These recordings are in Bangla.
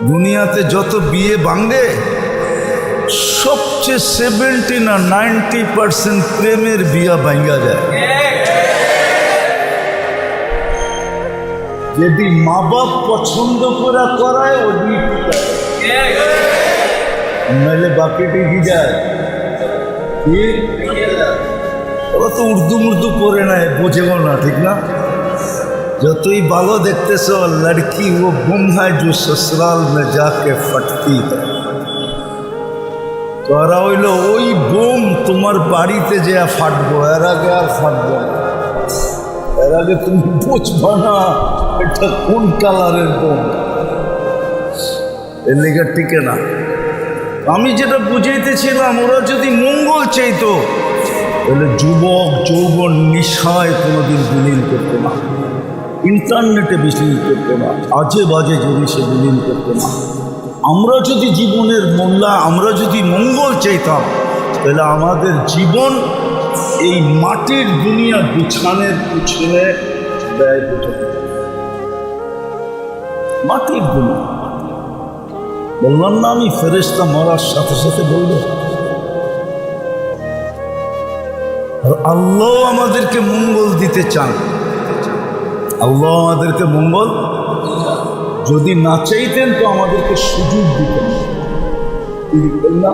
দুনিয়াতে যত বিয়ে ভাঙে সবচেয়ে 70 না 90% প্রেমের বিয়া ভাঙ্গা যায়। যদি মা বাপ পছন্দ করে করায় ওই নাহলে বাকিটি কি যায়, ওরা তো উর্দু মুর্দু করে নেয়, বোঝেও না, ঠিক না? যতই ভালো দেখতেছ লড়কি ও গুম হয় जो ससुराल में जाके फटती है। তোরা হইল ওই বোম তোমার বাড়িতে যে ফাটবো, এর আগে আর ফাটবো না। এর আগে তুমি বুঝবো না এটা কোন কালারের বোম, এর লেগে টিকে না। আমি যেটা বুঝাইতেছিলাম, ওরা যদি মঙ্গল চাইতো তাহলে যুবক যৌবন নিশায় কোনোদিন বিলীন করতো না, ইন্টারনেটে বিলীন করতো না, আজে বাজে জিনিসে বিলীন করতো না। আমরা যদি জীবনের আমরা যদি মঙ্গল চাইতাম তাহলে আমাদের জীবন এই মাটির দুনিয়া গুছানোর পিছনে ব্যয় হতো। মাটির দুনিয়া বললাম না আমি, ফেরেশতা মরার সাথে সাথে বলবো। আর আল্লাহ আমাদেরকে মঙ্গল দিতে চান, আল্লাহ আমাদেরকে মঙ্গল যদি না চাইতেন তো আমাদেরকে সুযোগ দিতেন না।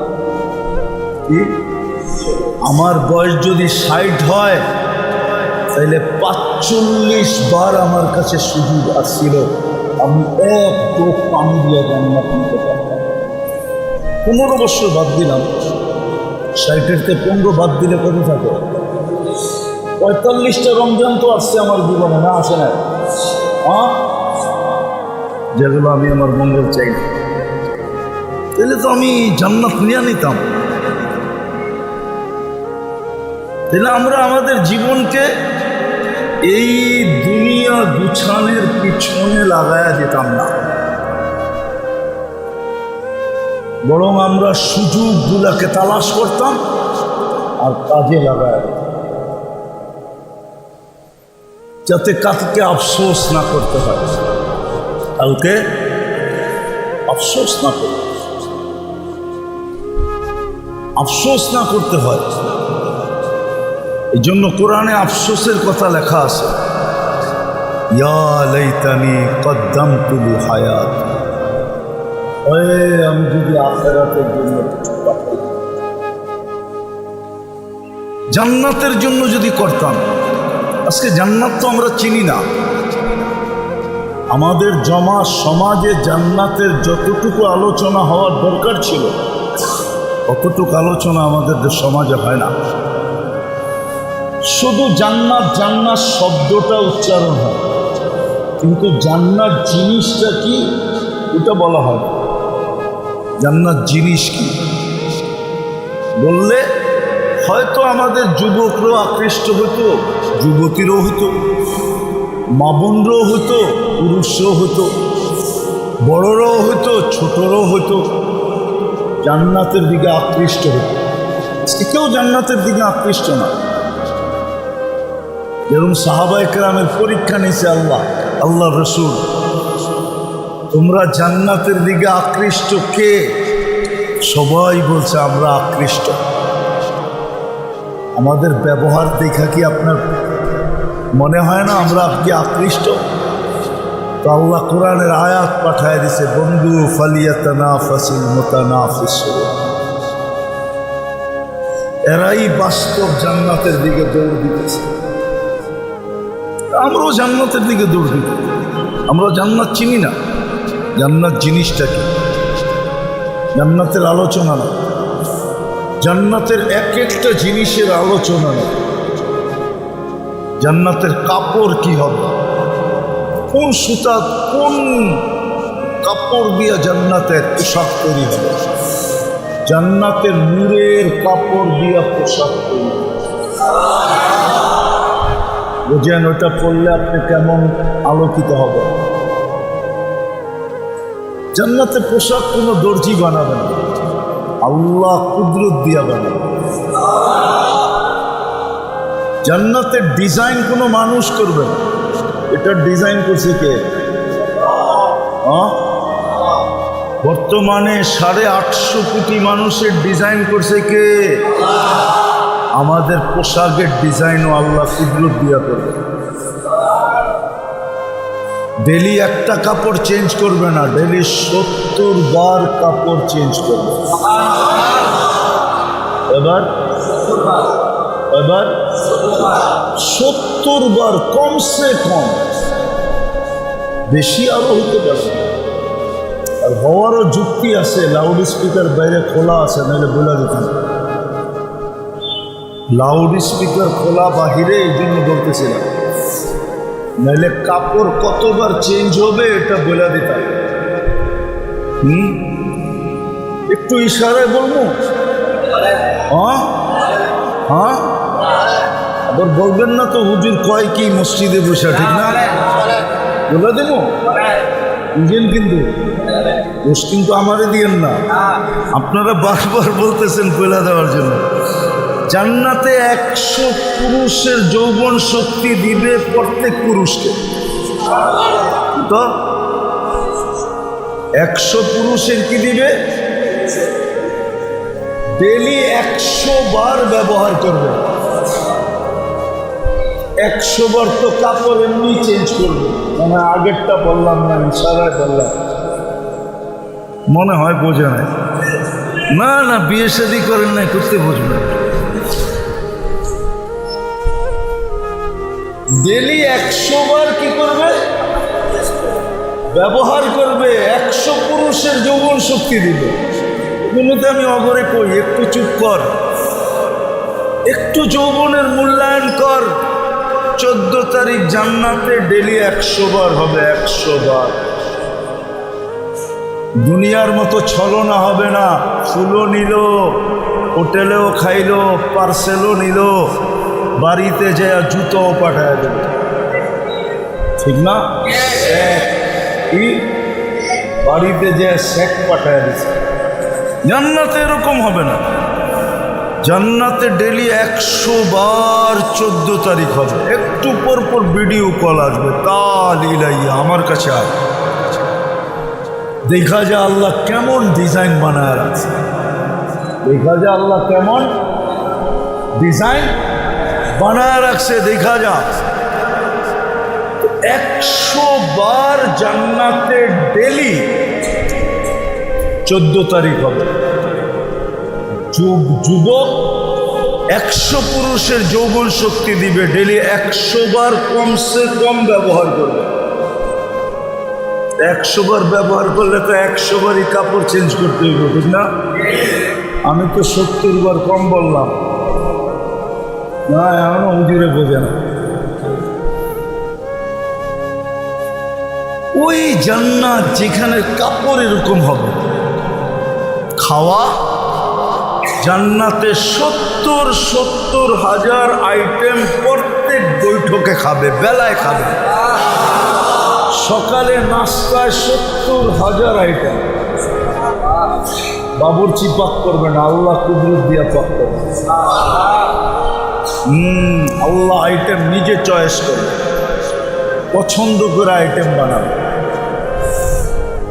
আমার বয়স যদি 60 হয় তাহলে 45 বার আমার কাছে সুযোগ আসছিল, আমি এক টোপ পানি দিয়ে জান্নাত নিতে পারতাম। 15 বছর বাদ দিলাম, 60-এর 15 বাদ দিলে কত থাকে? 45টা রমজান তো আসছে আমার জীবনে, না আসে না? যেগুলো আমি আমার মঙ্গল চাই না, তাহলে তো আমি জান্নাত নিয়ে নিতাম। তাহলে আমরা আমাদের জীবনকে এই দুনিয়া গুছানোর পিছনে লাগায়া দিতাম না, বরং আমরা সুযোগগুলাকে তালাশ করতাম আর কাজে লাগায়া দিতাম, যাতে কালকে আফসোস না করতে হয়, কালকে আফসোস না করতে, আফসোস না করতে হয়। এই জন্য কোরআনে আফসোসের কথা লেখা আছে, ইয়া লাইতানি কদ্দামতু লিহায়াত, আমি যদি আখিরাতের জন্য কিছু পাঠাই, জান্নাতের জন্য যদি করতাম। আজকে জান্নাত তো আমরা চিনি না। আমাদের জমা সমাজে জান্নাতের যতটুকু আলোচনা হওয়ার দরকার ছিল অতটুকু আলোচনা আমাদের সমাজে হয় না। শুধু জান্নাত জান্নাত শব্দটা উচ্চারণ হয়, কিন্তু জান্নাত জিনিসটা কি ওটা বলা হয়। জান্নাত জিনিস কি বললে হয়তো আমাদের যুবকরাও আকৃষ্ট হতো, যুবতীরও হতো, মা বোনরাও হতো, পুরুষরাও হতো, বড়রাও হতো, ছোটরাও হতো, জান্নাতের দিকে আকৃষ্ট হতো। কেউ জান্নাতের দিকে আকৃষ্ট না। যেরকম সাহাবায়ে কেরামের পরীক্ষা নিয়েছে আল্লাহ রসুল, তোমরা জান্নাতের দিকে আকৃষ্ট কে? সবাই বলছে আমরা আকৃষ্ট। আমাদের ব্যবহার দেখা কি আপনার মনে হয় না আমরা কি আকৃষ্ট? তো আল্লাহ কোরআনের আয়াত পাঠায় দিছে, বন্ধু ফালিয়াতানাফাসিল মুতানাফিসুন, এরাই বাস্তব জান্নাতের দিকে দৌড় দিতেছে। আমরাও জান্নাতের দিকে দৌড় দিতে, আমরা জান্নাত চিনি না। জান্নাত জিনিসটা কি? জান্নাতের আলোচনা না, জান্নাতের এক একটা জিনিসের আলোচনা না। জান্নাতের কাপড় কি হবে, কোন সুতা কোন কাপড় দিয়ে জান্নাতের পোশাক তৈরি হবে, জান্নাতের নূরের কাপড় দিয়া পোশাক তৈরি হবে। বুঝেন ওটা পড়লে আপনি কেমন আলোকিত হবে। জান্নাতের পোশাক কোনো দর্জি বানাবে না, আল্লাহ কুদরত দিয়া বানাবে। জান্নাতের ডিজাইন কোনো মানুষ করবে না, এটা ডিজাইন করছে কে? বর্তমানে 850 কোটি মানুষের ডিজাইন করছে কে? আমাদের পোশাকের ডিজাইনও আল্লাহ কুদরত দিয়া করবে। ডেলি একটা কাপড় চেঞ্জ করবে না, ডেলি 70 বার কাপড় চেঞ্জ করবে। এবার 70 বার, কমসে কম, বেশি আরো হতে পারে। আর হওয়ারও যুক্তি আছে, লাউড স্পিকার বাইরে খোলা আছে, নাহলে বলে দিতাম। লাউড স্পিকার খোলা বাহিরে, এই জন্য বলতেছিলাম, নাহলে কাপড় কতবার চেঞ্জ হবে এটা বলে দিতাম। একটু ইশারায় বলবো? হ্যাঁ হ্যাঁ, আবার বলবেন না তো হুজুর কয় কি মসজিদে বসে, ঠিক না? বলে দেব বুঝেন, কিন্তু দোষ কিন্তু আমারে দিয়েন না। আপনারা বারবার বলতেছেন বলে দেওয়ার জন্য। জান্নাতে 100 পুরুষের যৌবন শক্তি দিবে প্রত্যেক পুরুষকে। তো 100 পুরুষের কি দিবে? ডেলি 100 বার ব্যবহার করবে। 100 বার তো কাপড় এমনি চেঞ্জ করবে। মানে আগেরটা বললাম না, ইশারায় বললাম, মনে হয় বোঝে নাই। না না, বিয়ে শাদী করেন নাই, করতে বুঝবেন। ডেলি 100 বার কি করবে? ব্যবহার করবে। 100 পুরুষের যৌবন শক্তি দিবে। এগুলোতে আমি অগরে কই, একটু চুপ কর, একটু যৌবনের মূল্যায়ন কর। 14 তারিখ জান্নাতে ডেলি 100 বার হবে, 100 বার। দুনিয়ার মতো ছলনা হবে না। ফুলও নিল, হোটেলেও খাইলো, পার্সেলও নিল, বাড়িতে যায় জুতোও পাঠায় দেবে, ঠিক না? কি বাড়িতে যে শেক পাঠায় দিচ্ছে। জান্নাতে এরকম হবে না। জান্নাতে ডেলি 100 বার 14 তারিখ হবে। একটু পর পর ভিডিও কল আসবে, কাল ইলাইয়া আমার কাছে আয়, দেখা যায় আল্লাহ কেমন ডিজাইন বানায় রাখছে, দেখা যায় আল্লাহ কেমন ডিজাইন বানায় রাখছে, দেখা যায়। 100 বার জান্নাতে ডেলি 14 তারিখ হবে। যুবক 100 পুরুষের যৌবন শক্তি দিবে, ডেলি 100 বার কমসে কম ব্যবহার করবে। 100 বার ব্যবহার করলে তো 100 বারই কাপড় চেঞ্জ করতে হইব, ঠিক না? আমি তো 70 বার কম বললাম না, এখনো হুজুরে বোঝে না। ওই জান্নাত যেখানে কাপড় এরকম হবে, খাওয়া জান্নাতে 70 হাজার আইটেম প্রত্যেক বৈঠকে খাবে, বেলায় খাবে। সকালে নাস্তায় 70 হাজার আইটেম। বাবুর্চি পাক করবে না, আল্লাহ কুদরত দিয়া পাক করবে। আল্লাহ আইটেম নিজে চয়েস করবে, পছন্দ করে আইটেম বানাবে।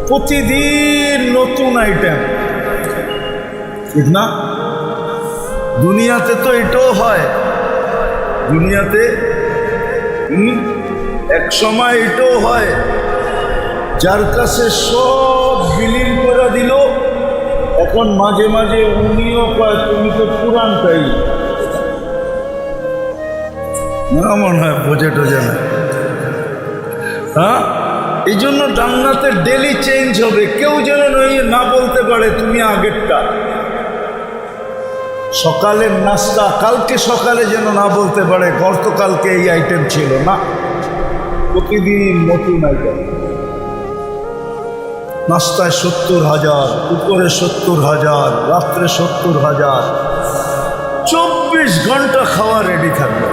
প্রতিদিন নতুন আইটেম, ঠিক না? দুনিয়াতে তো এটাও হয়। দুনিয়াতে এক সময় এটাও হয়, যার কাছে সব বিলীন করে দিল, এখন মাঝে মাঝে উনিও কয় তুমি তো পুরানটাই। না মনে হয় বোঝে টোঝে না। হ্যাঁ, এই জন্য জান্নাতে ডেলি চেঞ্জ হবে। কেউ যেন না বলতে পারে তুমি আগেরটা। সকালের নাস্তা কালকে সকালে যেন না বলতে পারে গতকালকে এই আইটেম ছিল না, প্রতিদিন নতুন আইটেম। নাস্তায় 70 হাজার, উপরে 70 হাজার, রাত্রে 70 হাজার। 24 ঘন্টা খাওয়া রেডি থাকবে,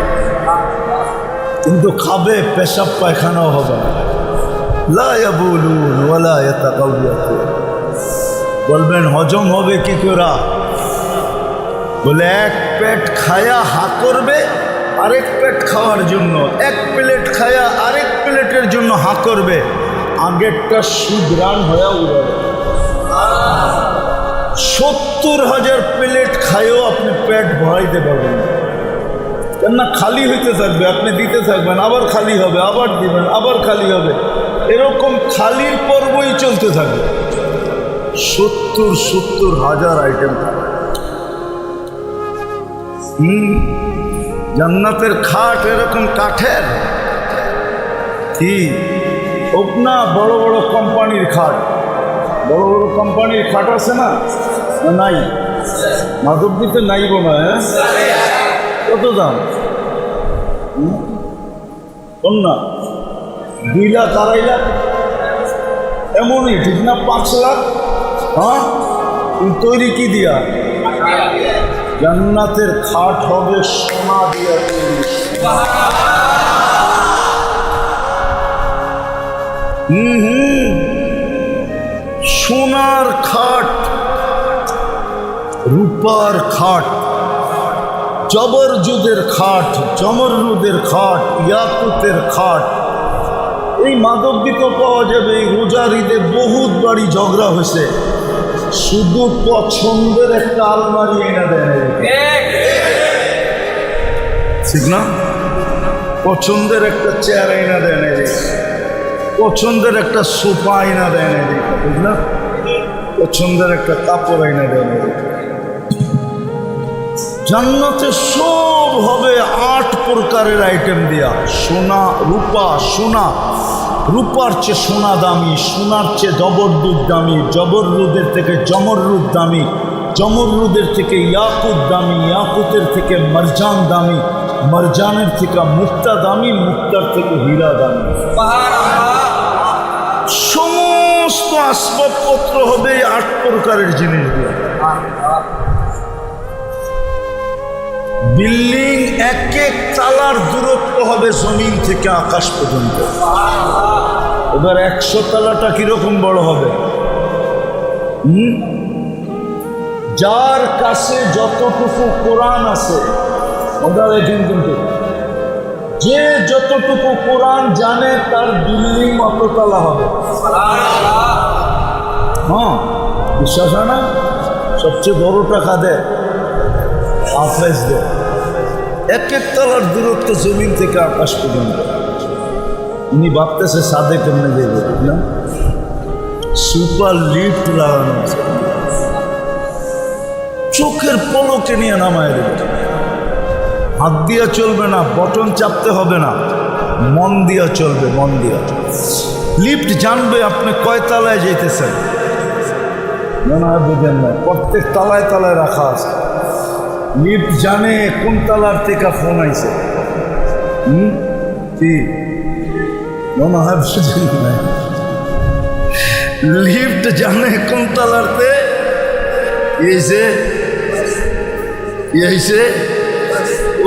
কিন্তু খাবে, পেশাব পায়খানাও হবে না। লা ইয়াবুলুন ওয়ালা ইয়াতাকাওয়াতুন। বলবেন হজম হবে কি করে? বলে এক পেট খায়া হা করবে, আরেক পেট খাওয়ার জন্য। এক প্লেট খায়া আরেক প্লেটের জন্য হা করবে, আগেরটা সুদরান হয়ে উড়াবে। 70,000 প্লেট খাইও আপনি পেট ভরাইতে পারবেন না, কেননা খালি হইতে থাকবে, আপনি দিতে থাকবেন, আবার খালি হবে, আবার দিবেন, আবার খালি হবে, এরকম খালির পর্বই চলতে থাকবে। 70,000 আইটেম। জান্নাতের খাট এরকম কাঠের কি হোক না, বড় বড় কোম্পানির খাট, বড় বড় কোম্পানির খাট আছে না? নাই, মাধবদীতে নাই বোনা। কত দাম? না 2 লাখ 2.5 লাখ এমনই, ঠিক না? 5 লাখ। হ্যাঁ, তৈরি কি দিয়া? জান্নাতের খাট হবে সোনা দিয়া তৈরি। সোনার খাট, রূপার খাট, জবরজুদের খাট, জমরুদের খাট, ইয়াকুতের খাট। এই মাদকদিতেও পাওয়া যাবে। এই রোজার ঈদে বহুত বাড়ি ঝগড়া হয়েছে, শুধু পছন্দের একটা আলমারি এনে দেয়, ঠিক না? পছন্দের একটা চেয়ার এনে দেয়, পছন্দের একটা সোফা এনে দেয়, ঠিক না? পছন্দের একটা কাপড় এনে দেয়। জান্নাতে সব হবে 8 প্রকারের আইটেম দিয়া। সোনা, রূপা, সোনা, রূপার চেয়ে সোনা দামি, সোনার চেয়ে জবরদুদ দামি, জবরদুদের থেকে জমরুদ দামি, জমরুদের থেকে ইয়াকুত দামি, ইয়াকুতের থেকে মারজান দামি, মারজানের থেকে মুক্তা দামি, মুক্তার থেকে হীরা দামি। সমস্ত আসবাবপত্র হবে 8 প্রকারের জিনিস দিয়ে। বিল্ডিং এক এক তালার দূরত্ব হবে জমিন থেকে আকাশ পর্যন্ত। এবার 100 তালাটা কিরকম বড় হবে? যার কাছে যতটুকু কোরআন আছে, ওটা দেখেন, কিন্তু যে যতটুকু কোরআন জানে তার বিল্ডিং অত তালা হবে। হ্যাঁ, বিশ্বাস হয় না? সবচেয়ে বড় টাকা দেয় হাফেজ দেয়। এক এক তলার দূরত্ব জমিন থেকে আকাশ পর্যন্ত। উনি ভাবতেছে সাদে কেমনে দেবে, না? সুপার লিফট লাগানো আছে, চোখের পলকে নিয়ে নামায় দেবে। হাত দিয়া চলবে না, বটন চাপতে হবে না, মন দিয়া চলবে, মন দিয়া। লিফট জানবে আপনি কয় তলায় যেতেছেন, মনে হয় বুঝেন না, প্রত্যেক তলায় তলায় রাখা আছে। লিফট জানে কোন তলার থেকে ফোন আইছে। কি মনে হয় বুঝেন না? লিফট জানে কোন তলারতে এসে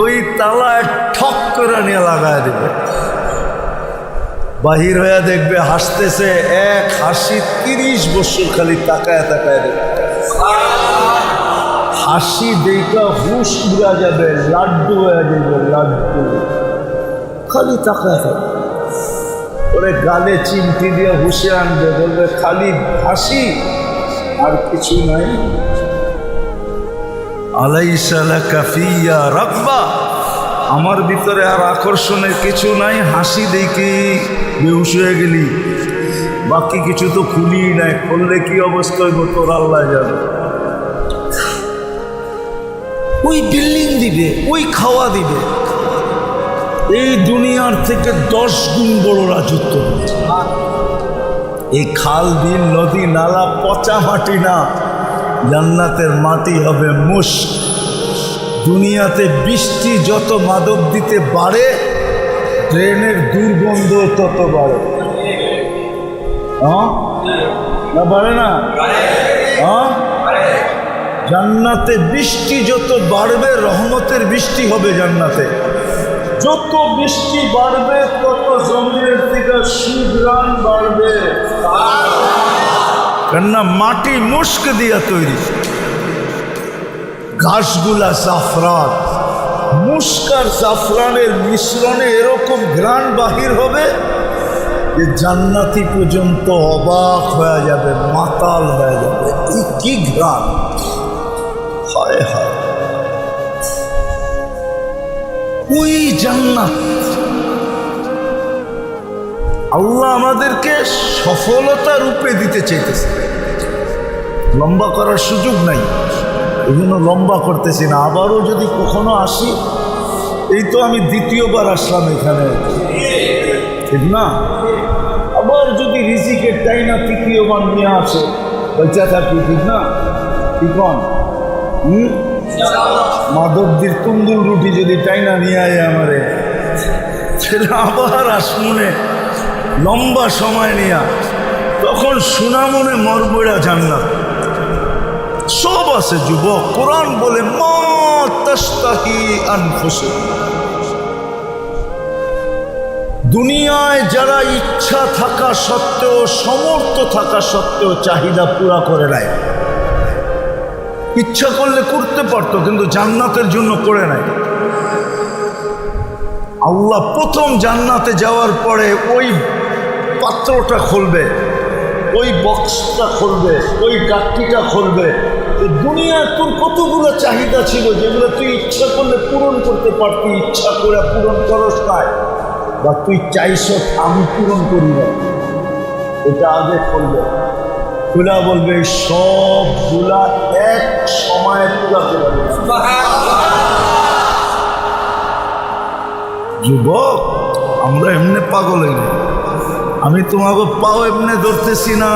ওই তালায় ঠক করে নিয়ে লাগায় দেবে। বাহির হয়ে দেখবে হাসতেছে, এক হাসি 30 বছর খালি তাকায় তাকায় দেবে। হাসি দেখা হুশ উড়া যাবে, লাড্ডু হয়ে যাবে, লাড্ডু খালি তাকায় থাকবে। ওরে গালে চিমটি দিয়ে হুশে আনবে, বলবে খালি হাসি আর কিছু নাই। আলাইসা লাকা ফিয়া রাব্বা, আমার ভিতরে আর আকর্ষণের কিছু নাই, হাসি দেখি বেহুশ হয়ে গেলি, বাকি কিছু তো খুলি নাই, খুললে কি অবস্থা হইব তোর আল্লাহ জানে। ওই বিল্ডিং দিবে, ওই খাওয়া দিবে, এই দুনিয়ার থেকে 10 গুণ বড় রাজত্ব। এই খাল, বিল, নদী, নালা পচা মাটি না, জান্নাতের মাটি হবে মুস্ক। দুনিয়াতে বৃষ্টি যত মাদক দিতে বাড়ে, ড্রেনের দুর্গন্ধ তত বাড়ে। হ্যাঁ না, বাড়ে না? হ্যাঁ, জান্নাতে বৃষ্টি যত বাড়বে, রহমতের বৃষ্টি হবে জান্নাতে। যত বৃষ্টি বাড়বে তত জমিনের থেকে সুঘ্রাণ বাড়বে, কেননা মাটি মুস্ক দিয়া তৈরি। ঘাসগুলা জাফরান, মুস্ক আর জাফরানের মিশ্রণে এরকম ঘ্রাণ বাহির হবে যে জান্নাতি পর্যন্ত অবাক হয়ে যাবে, মাতাল হয়ে যাবে। এই কি ঘ্রাণ! জান্নাত। আল্লাহ আমাদেরকে সফলতা রূপে দিতে চাইতেছে, লম্বা করার সুযোগ নাই, এই জন্য লম্বা করতেছি না। আবারও যদি কখনো আসি, এই তো আমি দ্বিতীয়বার আসলাম এখানে, ঠিক না? আবার যদি রিজিকের টাইনা তৃতীয়বার নিয়ে আসে, বেঁচে থাকি, ঠিক না? ঠিক মাধবদীর তন্দুর রুটি যদি টাইনা নিয়ে আয় আমারে, সেটা আবার আসমনে লম্বা সময় নিয়া, তখন সুনামনে মরবইরা জান্নাত সব আছে। যুবক, কোরআন বলে মা তাশতাহি আনফুসুহুম, দুনিয়ায় যারা ইচ্ছা থাকা সত্ত্বেও, সমর্থ থাকা সত্ত্বেও চাহিদা পুরা করে নাই, ইচ্ছা করলে করতে পারতো, কিন্তু জান্নাতের জন্য করে নাই। আল্লাহ প্রথম জান্নাতে যাওয়ার পরে ওই পাত্রটা খুলবে, ওই বক্সটা খুলবে, ওই গাঠটিটা খুলবে। দুনিয়ায় তোর কতগুলো চাহিদা ছিল যেগুলো তুই ইচ্ছা করলে পূরণ করতে পারতি, ইচ্ছা করে পূরণ করস নাই, বা তুই চাইছ আমি পূরণ করি না, এটা আগে খুলবে। খুলা বলবে সবগুলা এক সময় পুরা করে। যুবক, আমরা এমনি পাগল হই না, আমি তোমাকে পাও এমনি ধরতেছি না,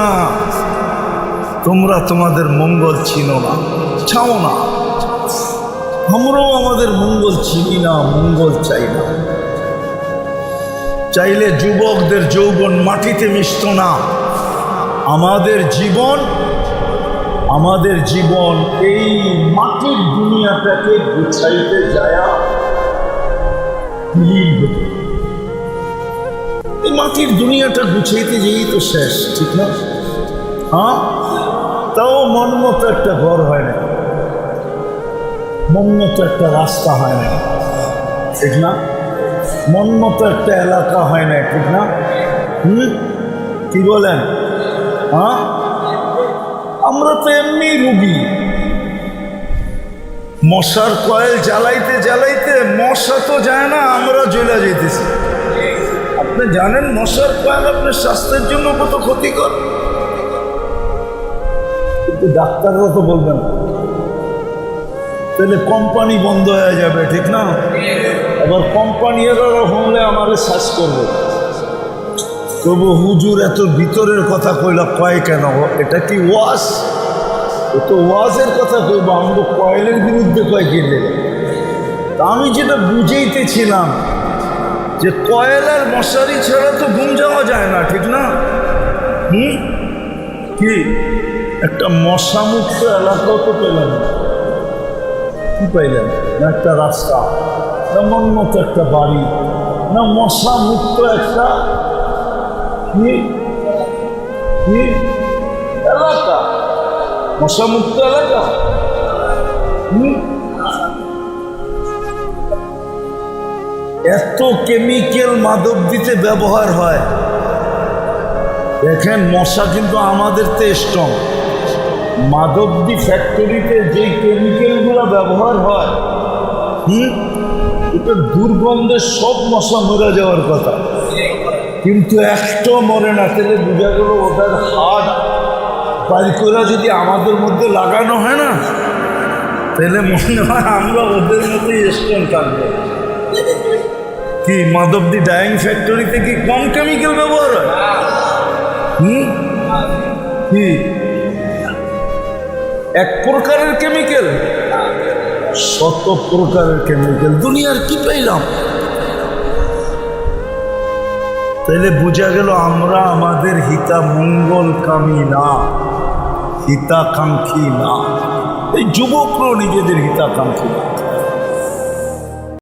তোমরা তোমাদের মঙ্গল চিনো না, চাও না, আমরাও আমাদের মঙ্গল চিনি না, মঙ্গল চাই না। চাইলে যুবকদের যৌবন মাটিতে মিশত না। আমাদের জীবন এই মাটির দুনিয়াটাকে গুছাইতে যায়া বিলীন হতো। এই মাটির দুনিয়াটা গুছাইতে যেই তো শেষ, ঠিক না? হ্যাঁ, তাও মন মতো একটা ঘর হয় না, মন মতো একটা রাস্তা হয় না, ঠিক না? মন মতো একটা এলাকা হয় না, ঠিক না? কি বলেন? হ্যাঁ, আমরা তো এমনি রুগী। মশার কয়েল জ্বালাইতে জ্বালাইতে মশা তো যায় না, আমরা জ্বলে যেতেছি। আপনি জানেন মশার কয়েল আপনার স্বাস্থ্যের জন্য কত ক্ষতিকর, কিন্তু ডাক্তাররা তো বলবেন তাহলে কোম্পানি বন্ধ হয়ে যাবে, ঠিক না? এবার কোম্পানিরা হলে আমারে শ্বাস করবে, তবু হুজুর এত ভিতরের কথা কইলা কয় কেন? এটা কি ওয়াজ? ও তো ওয়াজের কথা কইব, আমরা কয়েলের বিরুদ্ধে কয় কিনলে। তা আমি যেটা বুঝাইতেছিলাম যে কয়েল আর মশারি ছাড়া তো ঘুম যাওয়া যায় না, ঠিক না? কি একটা মশামুক্ত এলাকাও তো পেলেন না, কি পাইলেন না? একটা রাস্তা, না মন মতো একটা বাড়ি, না মশামুক্ত একটা এলাকা, মশামুক্ত এলাকা। এত কেমিক্যাল মাদকদিতে ব্যবহার হয়। দেখেন মশা কিন্তু আমাদের তো স্ট্রং, মাদকদি ফ্যাক্টরিতে যে কেমিক্যালগুলো ব্যবহার হয়, এটা দুর্গন্ধে সব মশা মরে যাওয়ার কথা, কিন্তু একটাও মরে না। তাহলে বোঝা গেল ওদের হাত বাড়ি করে যদি আমাদের মধ্যে লাগানো হয় না, তাহলে মনে হয় আমরা ওদের মধ্যেই স্ট্রং থাকবো। কি মাদকদি ডাইং ফ্যাক্টরিতে কি কম কেমিক্যাল ব্যবহার হয়? কি এক প্রকারের কেমিক্যাল, শত প্রকারের কেমিক্যাল। দুনিয়ার কি পাইলাম? তাহলে বোঝা গেল আমরা আমাদের হিতা মঙ্গলকামী না, হিতাকাঙ্ক্ষী না। এই যুবকরাও নিজেদের হিতাকাঙ্ক্ষী না।